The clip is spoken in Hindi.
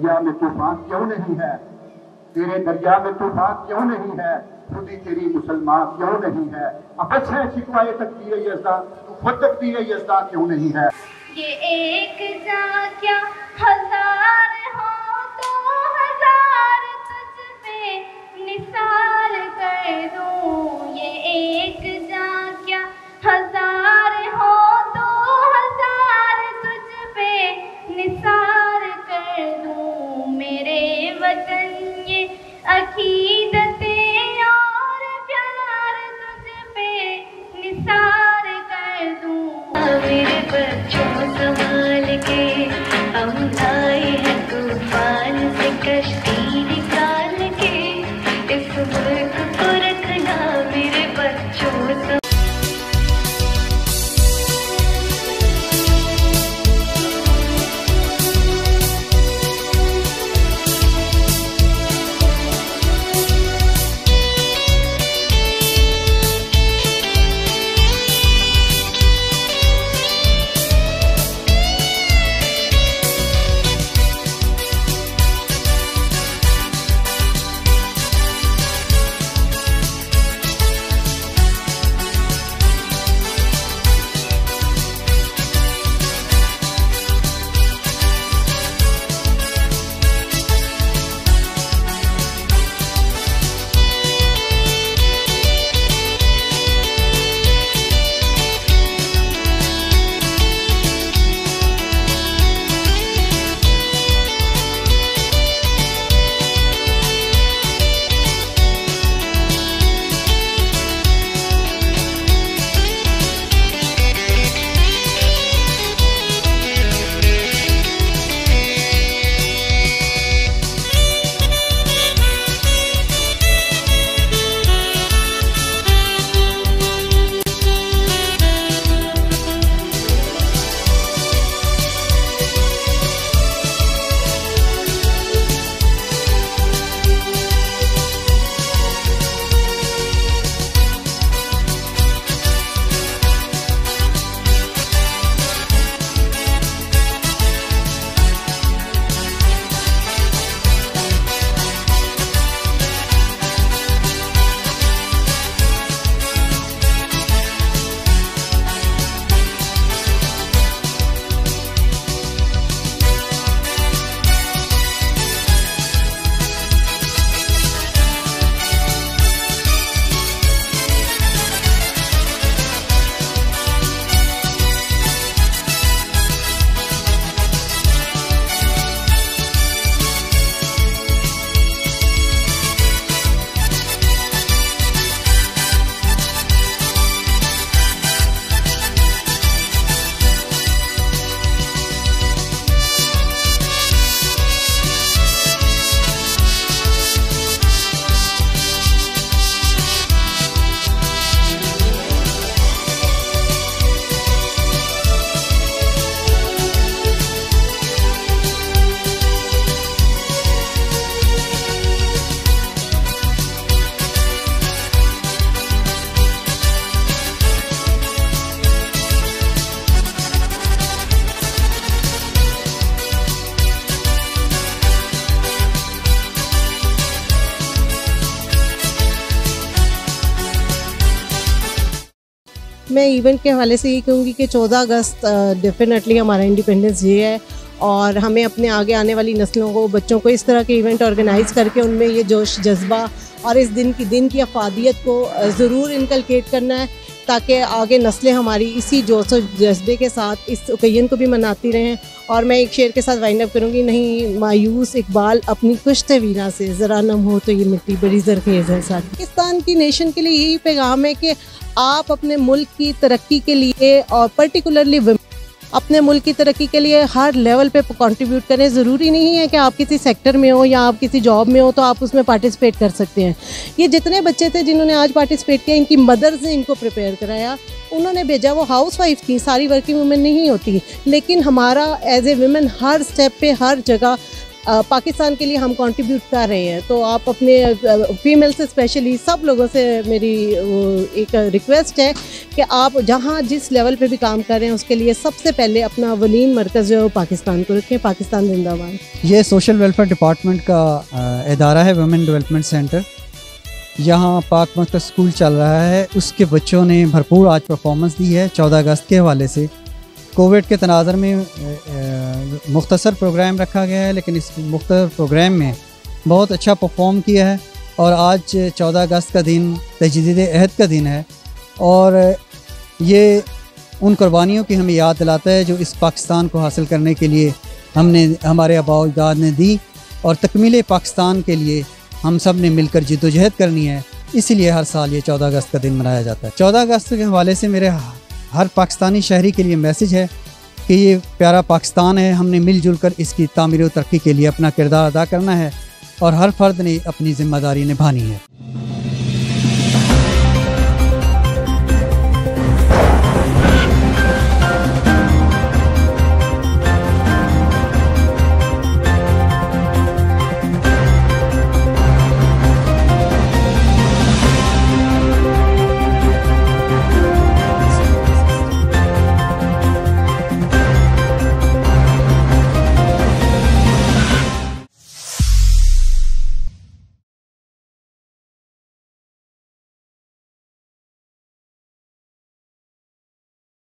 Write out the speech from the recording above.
दरिया में तूफान क्यों नहीं है, तेरे दरिया में तूफान क्यों नहीं है, खुदी तेरी मुसलमान क्यों नहीं है। अब है शिकवाए तकदीर यज़दा, तू खुद तकदीर यज़दा क्यों नहीं है। ये एक जा क्या हजार हो तो हजार तुझ पे निसार कर दूं। ये एक जा क्या हजार हो तो हजार तुझ पे निसार कर दूं। मेरे वतन ये अकीदतें और प्यार तुझ पे निसार कर दूं। मेरे बच्चों संभाल के हम आए हैं तूफान से कश्ती निकाल के, इस मुल्क को रखना मेरे बच्चों से। मैं इवेंट के हवाले से ये कहूँगी कि 14 अगस्त डेफिनेटली हमारा इंडिपेंडेंस डे है और हमें अपने आगे आने वाली नस्लों को, बच्चों को इस तरह के इवेंट ऑर्गेनाइज़ करके उनमें ये जोश जज्बा और इस दिन की अफादियत को ज़रूर इनकलकेट करना है ताकि आगे नस्लें हमारी इसी जोश और जज्बे के साथ इस ओकेजन को भी मनाती रहें। और मैं एक शेर के साथ वाइंड अप करूँगी, नहीं मायूस इकबाल अपनी कुश्ते वीरा से, ज़रा नम हो तो ये मिट्टी बड़ी ज़रखेज़ है। साथ पाकिस्तान की नेशन के लिए यही पैगाम है कि आप अपने मुल्क की तरक्की के लिए और पर्टिकुलरली अपने मुल्क की तरक्की के लिए हर लेवल पे कंट्रीब्यूट करें। ज़रूरी नहीं है कि आप किसी सेक्टर में हो या आप किसी जॉब में हो तो आप उसमें पार्टिसिपेट कर सकते हैं। ये जितने बच्चे थे जिन्होंने आज पार्टिसिपेट किया, इनकी मदर्स ने इनको प्रिपेयर कराया, उन्होंने भेजा। वो हाउस वाइफ थी, सारी वर्किंग वुमेन नहीं होती, लेकिन हमारा एज ए वुमेन हर स्टेप पे, हर जगह पाकिस्तान के लिए हम कंट्रीब्यूट कर रहे हैं। तो आप अपने फीमेल से स्पेशली सब लोगों से मेरी एक रिक्वेस्ट है कि आप जहाँ जिस लेवल पे भी काम कर रहे हैं उसके लिए सबसे पहले अपना अवलीन मरकज़ जो है पाकिस्तान को रखें। पाकिस्तान जिंदाबाद। ये सोशल वेलफेयर डिपार्टमेंट का इदारा है, वुमेन डेवलपमेंट सेंटर। यहाँ पाक मरकज़ स्कूल चल रहा है, उसके बच्चों ने भरपूर आज परफॉर्मेंस दी है 14 अगस्त के हवाले से। कोविड के तनाज़र में मुख्तसर प्रोग्राम रखा गया है, लेकिन इस मुख्तसर प्रोग्राम में बहुत अच्छा परफॉर्म किया है। और आज 14 अगस्त का दिन तजदीद अहद का दिन है और ये उन कुर्बानियों की हमें याद दिलाता है जो इस पाकिस्तान को हासिल करने के लिए हमारे आबा अजदाद ने दी, और तकमील पाकिस्तान के लिए हम सब ने मिलकर जिद्दोजहद करनी है। इसीलिए हर साल ये 14 अगस्त का दिन मनाया जाता है। 14 अगस्त के हवाले से मेरे हर पाकिस्तानी शहरी के लिए मैसेज है कि ये प्यारा पाकिस्तान है, हमने मिलजुल कर इसकी तामीर और तरक्की के लिए अपना किरदार अदा करना है और हर फर्द ने अपनी ज़िम्मेदारी निभानी है।